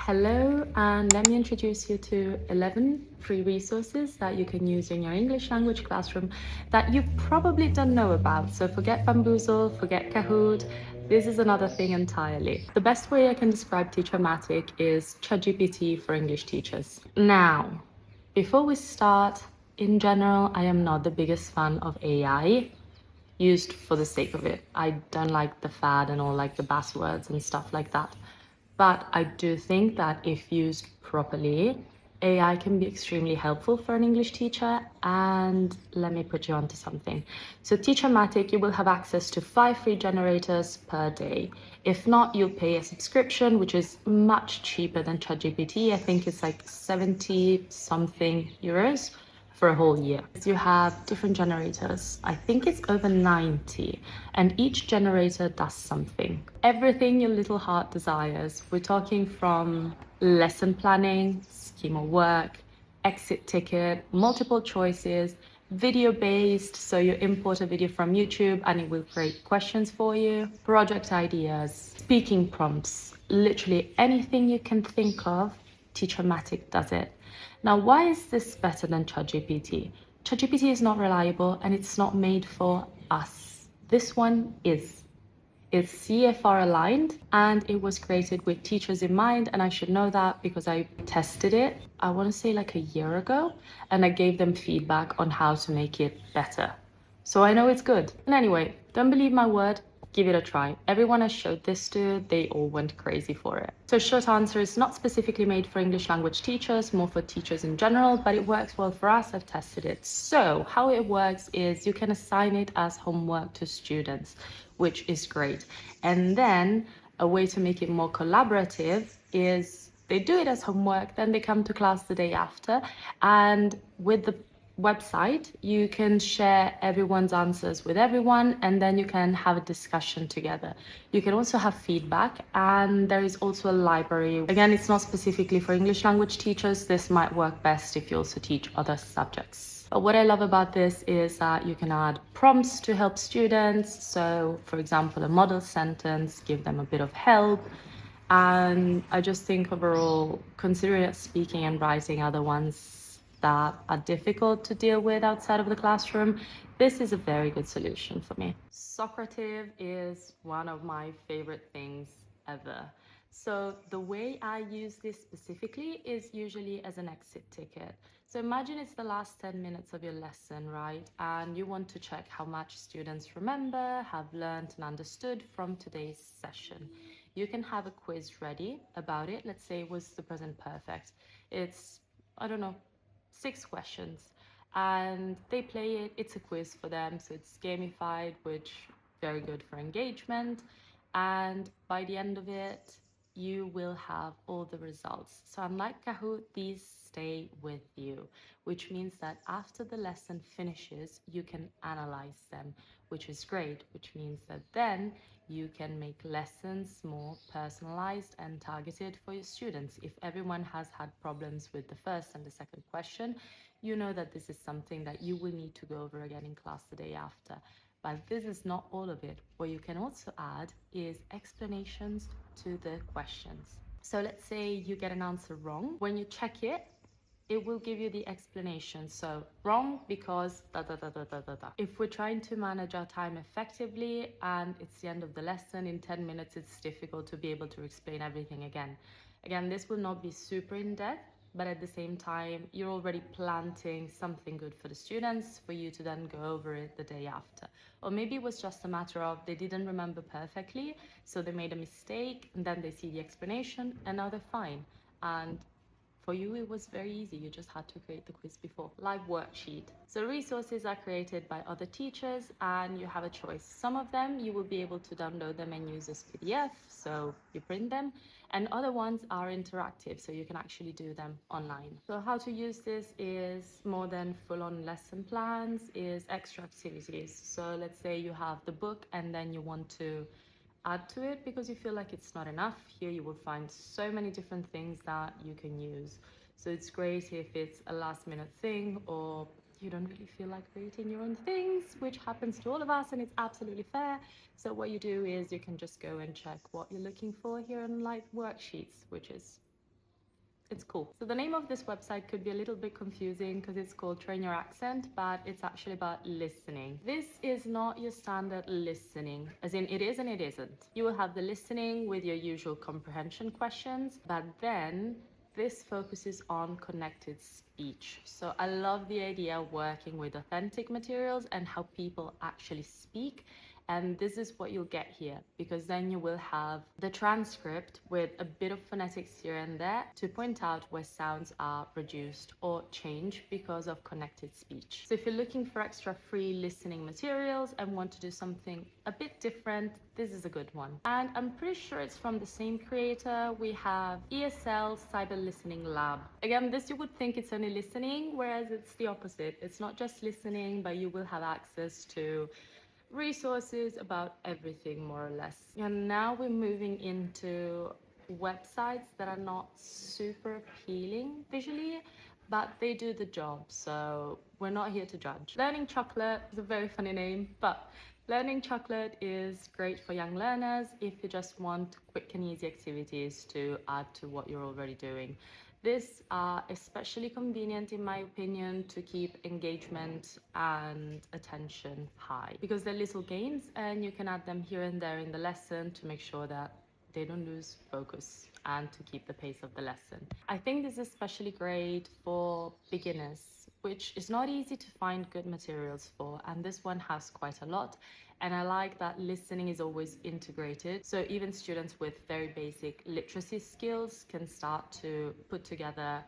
Hello, and let me introduce you to 11 free resources that you can use in your English language classroom that you probably don't know about. So forget Bamboozle, forget Kahoot. This is another thing entirely. The best way I can describe TeacherMatic is ChatGPT for English teachers. Now, before we start, in general, I am not the biggest fan of AI used for the sake of it. I don't like the fad and all like the buzzwords and stuff like that. But I do think that if used properly, AI can be extremely helpful for an English teacher. And let me put you onto something. So TeacherMatic, you will have access to 5 free generators per day. If not, you'll pay a subscription, which is much cheaper than ChatGPT. I think it's like 70 something euros for a whole year. You have different generators. I think it's over 90, and each generator does something. Everything your little heart desires. We're talking from lesson planning, schema work, exit ticket, multiple choices, video-based, so you import a video from YouTube and it will create questions for you, project ideas, speaking prompts, literally anything you can think of, TeacherMatic does it. Now, why is this better than ChatGPT? ChatGPT is not reliable and it's not made for us. This one is. It's CFR aligned and it was created with teachers in mind, and I should know that because I tested it, I want to say like a year ago, and I gave them feedback on how to make it better. So I know it's good. And anyway, don't believe my word, give it a try. Everyone I showed this to, they all went crazy for it. So short answer, is not specifically made for English language teachers, more for teachers in general, but it works well for us. I've tested it. So how it works is you can assign it as homework to students, which is great. And then a way to make it more collaborative is they do it as homework, then they come to class the day after, and with the website you can share everyone's answers with everyone, and then you can have a discussion together. You can also have feedback, and there is also a library. Again, it's not specifically for English language teachers. This might work best if you also teach other subjects. But what I love about this is that you can add prompts to help students. So for example, a model sentence, give them a bit of help. And I just think overall, considering that speaking and writing are the ones that are difficult to deal with outside of the classroom, this is a very good solution for me. Socrative is one of my favorite things ever. So the way I use this specifically is usually as an exit ticket. So imagine it's the last 10 minutes of your lesson, right? And you want to check how much students remember, have learned and understood from today's session. You can have a quiz ready about it. Let's say it was the present perfect. It's, I don't know, 6 questions, and they play it. It's a quiz for them, so it's gamified, which very good for engagement. And by the end of it, you will have all the results. So unlike Kahoot, these stay with you, which means that after the lesson finishes, you can analyze them, which is great, which means that then you can make lessons more personalized and targeted for your students. If everyone has had problems with the first and the second question, you know that this is something that you will need to go over again in class the day after. But this is not all of it. What you can also add is explanations to the questions. So let's say you get an answer wrong. When you check it, it will give you the explanation. So wrong because da da da da da da da. If we're trying to manage our time effectively and it's the end of the lesson, in 10 minutes it's difficult to be able to explain everything again. Again, this will not be super in-depth, but at the same time, you're already planting something good for the students for you to then go over it the day after. Or maybe it was just a matter of they didn't remember perfectly, so they made a mistake, and then they see the explanation, and now they're fine. And for you, it was very easy. You just had to create the quiz before. Liveworksheet. So resources are created by other teachers and you have a choice. Some of them, you will be able to download them and use as PDF, so you print them. And other ones are interactive, so you can actually do them online. So how to use this is more than full-on lesson plans, is extra activities. So let's say you have the book and then you want to add to it because you feel like it's not enough. Here you will find so many different things that you can use. So it's great if it's a last minute thing or you don't really feel like creating your own things, which happens to all of us and it's absolutely fair. So what you do is you can just go and check what you're looking for here in Liveworksheets, which is it's cool. So the name of this website could be a little bit confusing because it's called Train Your Accent, but it's actually about listening. This is not your standard listening, as in it is and it isn't. You will have the listening with your usual comprehension questions, but then this focuses on connected speech. So I love the idea of working with authentic materials and how people actually speak. And this is what you'll get here, because then you will have the transcript with a bit of phonetics here and there to point out where sounds are reduced or changed because of connected speech. So if you're looking for extra free listening materials and want to do something a bit different, this is a good one. And I'm pretty sure it's from the same creator. We have ESL Cyber Listening Lab. Again, this you would think it's only listening, whereas it's the opposite. It's not just listening, but you will have access to resources about everything, more or less. And now we're moving into websites that are not super appealing visually, but they do the job, so we're not here to judge. Learning Chocolate is a very funny name, but Learning Chocolate is great for young learners if you just want quick and easy activities to add to what you're already doing. These are especially convenient, in my opinion, to keep engagement and attention high because they're little games and you can add them here and there in the lesson to make sure that they don't lose focus and to keep the pace of the lesson. I think this is especially great for beginners, which is not easy to find good materials for, and this one has quite a lot. And I like that listening is always integrated, so even students with very basic literacy skills can start to put together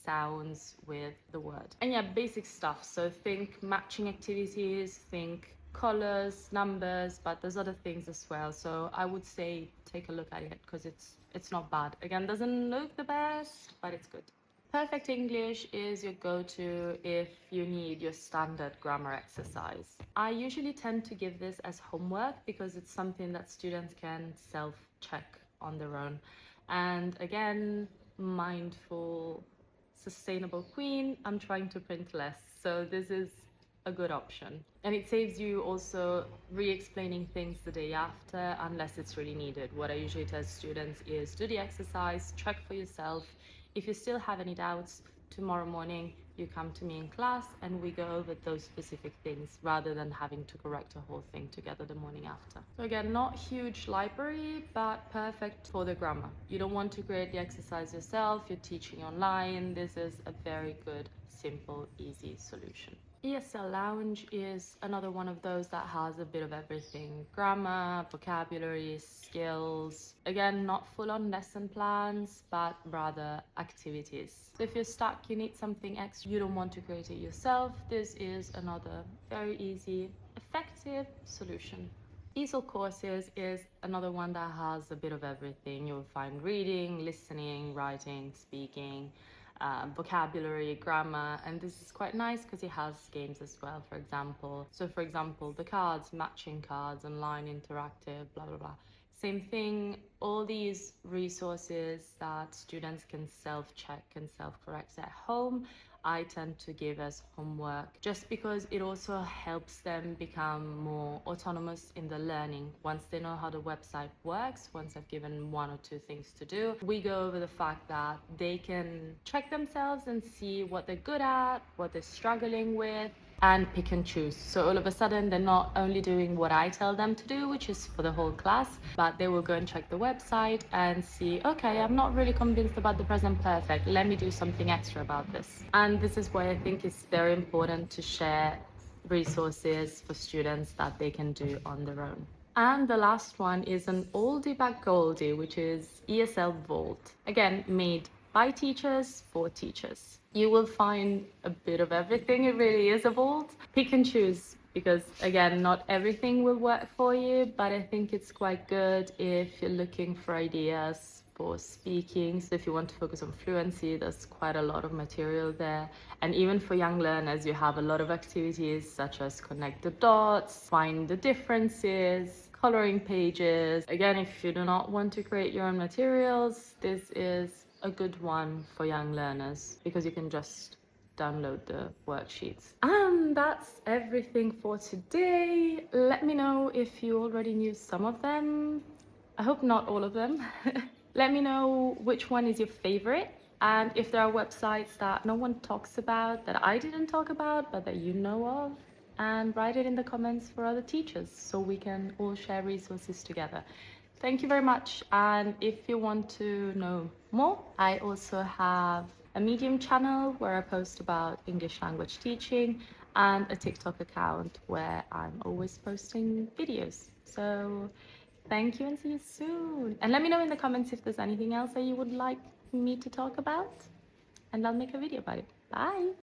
sounds with the word. And yeah, basic stuff, so think matching activities, think colors, numbers, but there's other things as well. So I would say take a look at it because it's not bad. Again, doesn't look the best, but it's good. Perfect English is your go-to if you need your standard grammar exercise. I usually tend to give this as homework because it's something that students can self-check on their own. And again, mindful, sustainable queen, I'm trying to print less. So this is a good option. And it saves you also re-explaining things the day after unless it's really needed. What I usually tell students is do the exercise, check for yourself. If you still have any doubts, tomorrow morning you come to me in class and we go over those specific things rather than having to correct a whole thing together the morning after. So again, not huge library, but perfect for the grammar. You don't want to create the exercise yourself, you're teaching online. This is a very good, simple, easy solution. ESL Lounge is another one of those that has a bit of everything. Grammar, vocabulary, skills. Again, not full-on lesson plans, but rather activities. So if you're stuck, you need something extra, you don't want to create it yourself, this is another very easy, effective solution. ESOL Courses is another one that has a bit of everything. You'll find reading, listening, writing, speaking, vocabulary, grammar, and this is quite nice because it has games as well, for example. So for example, the cards, matching cards, online, interactive, blah, blah, blah. Same thing, all these resources that students can self-check and self-correct at home, I tend to give as homework just because it also helps them become more autonomous in the learning. Once they know how the website works, once I've given one or two things to do, we go over the fact that they can check themselves and see what they're good at, what they're struggling with, and pick and choose. So all of a sudden they're not only doing what I tell them to do, which is for the whole class, but they will go and check the website and see, okay, I'm not really convinced about the present perfect, let me do something extra about this. And this is why I think it's very important to share resources for students that they can do on their own. And the last one is an oldie but goldie, which is ESL Vault. Again, made by teachers for teachers. You will find a bit of everything. It really is a vault. Pick and choose because, again, not everything will work for you, but I think it's quite good if you're looking for ideas for speaking. So if you want to focus on fluency, there's quite a lot of material there. And even for young learners, you have a lot of activities such as connect the dots, find the differences, coloring pages. Again, if you do not want to create your own materials, this is a good one for young learners because you can just download the worksheets. And that's everything for today. Let me know if you already knew some of them. I hope not all of them. Let me know which one is your favorite And if there are websites that no one talks about, that I didn't talk about, but that you know of, and write it in the comments for other teachers so we can all share resources together. Thank you very much. And if you want to know more, I also have a Medium channel where I post about English language teaching and a TikTok account where I'm always posting videos. So thank you and see you soon. And let me know in the comments if there's anything else that you would like me to talk about, and I'll make a video about it. Bye.